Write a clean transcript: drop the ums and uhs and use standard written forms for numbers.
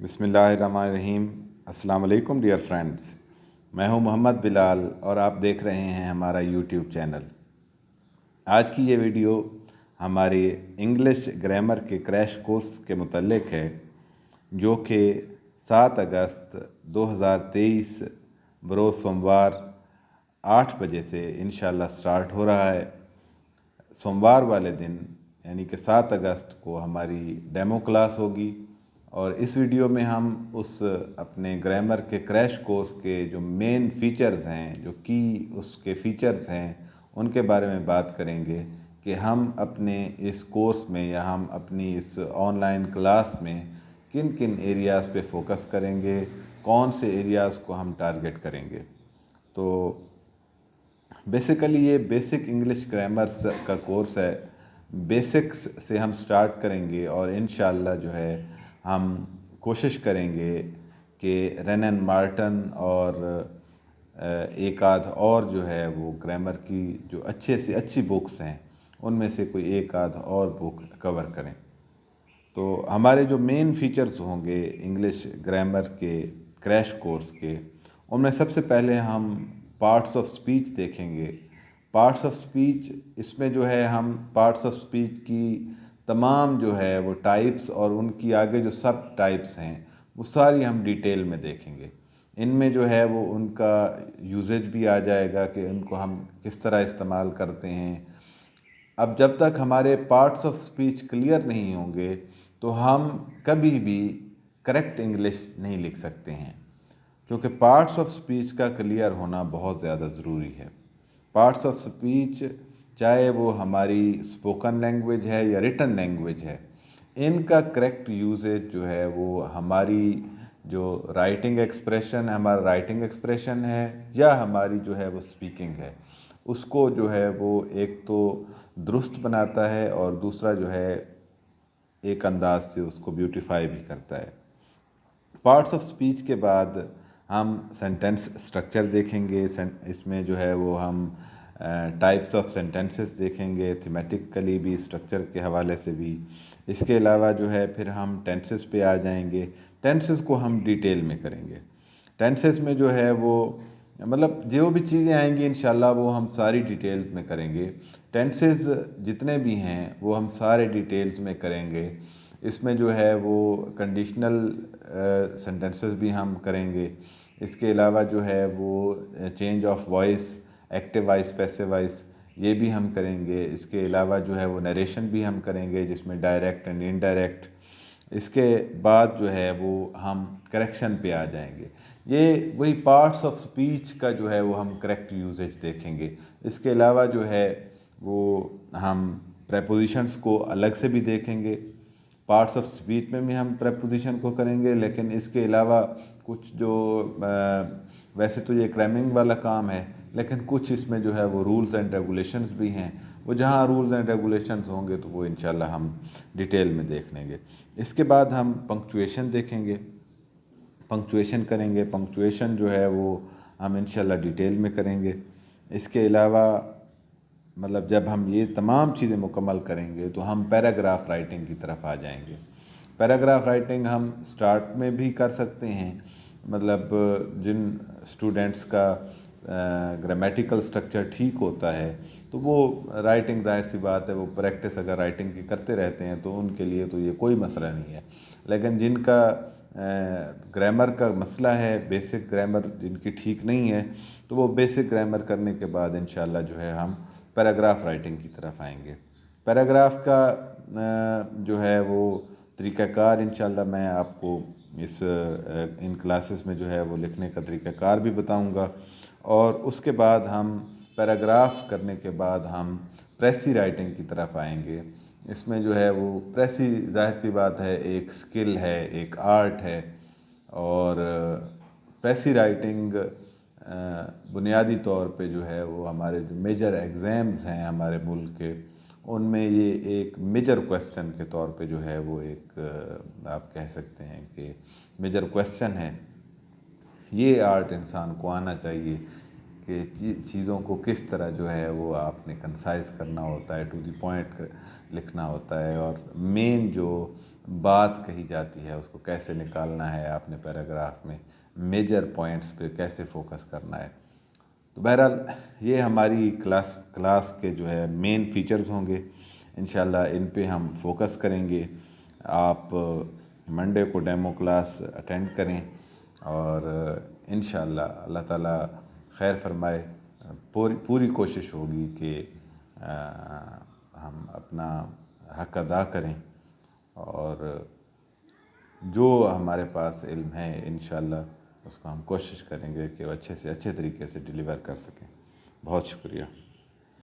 बिस्मिल्लाहिर्रहमानिर्रहीम। अस्सलाम वालेकुम डियर फ्रेंड्स। मैं हूं मोहम्मद बिलाल और आप देख रहे हैं हमारा यूट्यूब चैनल। आज की ये वीडियो हमारे इंग्लिश ग्रामर के क्रैश कोर्स के मुतल्लिक है, जो कि 7 अगस्त 2023 बरोज़ सोमवार 8 बजे से इंशाल्लाह स्टार्ट हो रहा है। सोमवार वाले दिन यानी कि 7 अगस्त को हमारी डेमो क्लास होगी और इस वीडियो में हम उस अपने ग्रामर के क्रैश कोर्स के जो मेन फीचर्स हैं, जो की उसके फीचर्स हैं, उनके बारे में बात करेंगे कि हम अपने इस कोर्स में या हम अपनी इस ऑनलाइन क्लास में किन किन एरियाज़ पे फोकस करेंगे, कौन से एरियाज़ को हम टारगेट करेंगे। तो बेसिकली ये बेसिक इंग्लिश ग्रामर का कोर्स है। बेसिक्स से हम स्टार्ट करेंगे और इंशाल्लाह जो है हम कोशिश करेंगे कि रेनन मार्टन और एक आध और जो है वो ग्रामर की जो अच्छे से अच्छी बुक्स हैं उनमें से कोई एक आध और बुक कवर करें। तो हमारे जो मेन फीचर्स होंगे इंग्लिश ग्रामर के क्रैश कोर्स के, उनमें सबसे पहले हम पार्ट्स ऑफ स्पीच देखेंगे। पार्ट्स ऑफ स्पीच, इसमें जो है हम पार्ट्स ऑफ स्पीच की तमाम जो है वो टाइप्स और उनकी आगे जो सब टाइप्स हैं वो सारी हम डिटेल में देखेंगे। इनमें जो है वो उनका यूजेज भी आ जाएगा कि उनको हम किस तरह इस्तेमाल करते हैं। अब जब तक हमारे पार्ट्स ऑफ स्पीच क्लियर नहीं होंगे तो हम कभी भी करेक्ट इंग्लिश नहीं लिख सकते हैं, क्योंकि पार्ट्स ऑफ स्पीच का क्लियर होना बहुत ज़्यादा ज़रूरी है। पार्ट्स ऑफ स्पीच, चाहे वो हमारी स्पोकन लैंग्वेज है या रिटन लैंग्वेज है, इनका करेक्ट यूजेज जो है वो हमारी जो राइटिंग एक्सप्रेशन है, हमारा राइटिंग एक्सप्रेशन है या हमारी जो है वो स्पीकिंग है, उसको जो है वो एक तो दुरुस्त बनाता है और दूसरा जो है एक अंदाज से उसको ब्यूटीफाई भी करता है। पार्ट्स ऑफ स्पीच के बाद हम सेंटेंस स्ट्रक्चर देखेंगे। इसमें जो है वो हम टाइप्स ऑफ सेंटेंसेस देखेंगे, थीमेटिकली भी, स्ट्रक्चर के हवाले से भी। इसके अलावा जो है फिर हम टेंसेस पे आ जाएंगे। टेंसेस को हम डिटेल में करेंगे। टेंसेस में जो है वो मतलब जो भी चीज़ें आएंगी इंशाल्लाह वो हम सारी डिटेल्स में करेंगे। टेंसेस जितने भी हैं वो हम सारे डिटेल्स में करेंगे। इसमें जो है वो कंडीशनल सेंटेंसेस भी हम करेंगे। इसके अलावा जो है वो change of voice, active voice, passive voice, ये भी हम करेंगे। इसके अलावा जो है वो नरेशन भी हम करेंगे, जिसमें डायरेक्ट एंड इनडायरेक्ट। इसके बाद जो है वो हम करेक्शन पे आ जाएंगे। ये वही पार्ट्स ऑफ स्पीच का जो है वो हम करेक्ट यूजेज देखेंगे। इसके अलावा जो है वो हम प्रेपोजिशंस को अलग से भी देखेंगे। पार्ट्स ऑफ स्पीच में भी हम प्रेपोजिशन को करेंगे, लेकिन इसके अलावा कुछ जो वैसे तो ये क्रैमिंग वाला काम है, लेकिन कुछ इसमें जो है वो रूल्स एंड रेगुलेशंस भी हैं। वो जहाँ रूल्स एंड रेगुलेशंस होंगे तो वो इंशाल्लाह हम डिटेल में देख लेंगे। इसके बाद हम पंक्चुएशन देखेंगे, पंक्चुएशन करेंगे। पंक्चुएशन जो है वो हम इंशाल्लाह डिटेल में करेंगे। इसके अलावा मतलब जब हम ये तमाम चीज़ें मुकम्मल करेंगे तो हम पैराग्राफ राइटिंग की तरफ आ जाएंगे। पैराग्राफ राइटिंग हम स्टार्ट में भी कर सकते हैं, मतलब जिन स्टूडेंट्स का ग्रामेटिकल स्ट्रक्चर ठीक होता है तो वो राइटिंग, जाहिर सी बात है, वो प्रैक्टिस अगर राइटिंग की करते रहते हैं तो उनके लिए तो ये कोई मसला नहीं है। लेकिन जिनका ग्रामर का मसला है, बेसिक ग्रामर जिनकी ठीक नहीं है, तो वो बेसिक ग्रामर करने के बाद इंशाल्लाह जो है हम पैराग्राफ राइटिंग की तरफ आएंगे। पैराग्राफ का जो है वो तरीक़ाकार इंशाल्लाह मैं आपको इस इन क्लासेस में जो है वो लिखने का तरीक़ाकार भी बताऊंगा। और उसके बाद हम पैराग्राफ करने के बाद हम प्रेसी राइटिंग की तरफ आएंगे। इसमें जो है वो प्रेसी, ज़ाहिर सी बात है, एक स्किल है, एक आर्ट है। और प्रेसी राइटिंग बुनियादी तौर पे जो है वो हमारे जो मेजर एग्ज़ाम्स हैं हमारे मुल्क के, उनमें ये एक मेजर क्वेश्चन के तौर पे जो है वो एक आप कह सकते हैं कि मेजर क्वेश्चन है। ये आर्ट इंसान को आना चाहिए कि चीज़ों को किस तरह जो है वो आपने कंसाइज करना होता है, टू द पॉइंट लिखना होता है। और मेन जो بات کہی جاتی ہے اس کو کیسے نکالنا ہے، آپ نے پیراگراف میں میجر پوائنٹس پہ کیسے فوکس کرنا ہے۔ تو بہرحال یہ ہماری کلاس کے جو ہے مین فیچرز ہوں گے، انشاءاللہ ان پہ ہم فوکس کریں گے۔ آپ منڈے کو ڈیمو کلاس اٹینڈ کریں اور انشاءاللہ اللہ تعالیٰ خیر فرمائے۔ پوری کوشش ہوگی کہ ہم اپنا حق ادا کریں، اور جو ہمارے پاس علم ہے انشاءاللہ اس کو ہم کوشش کریں گے کہ وہ اچھے سے اچھے طریقے سے ڈیلیور کر سکیں۔ بہت شکریہ۔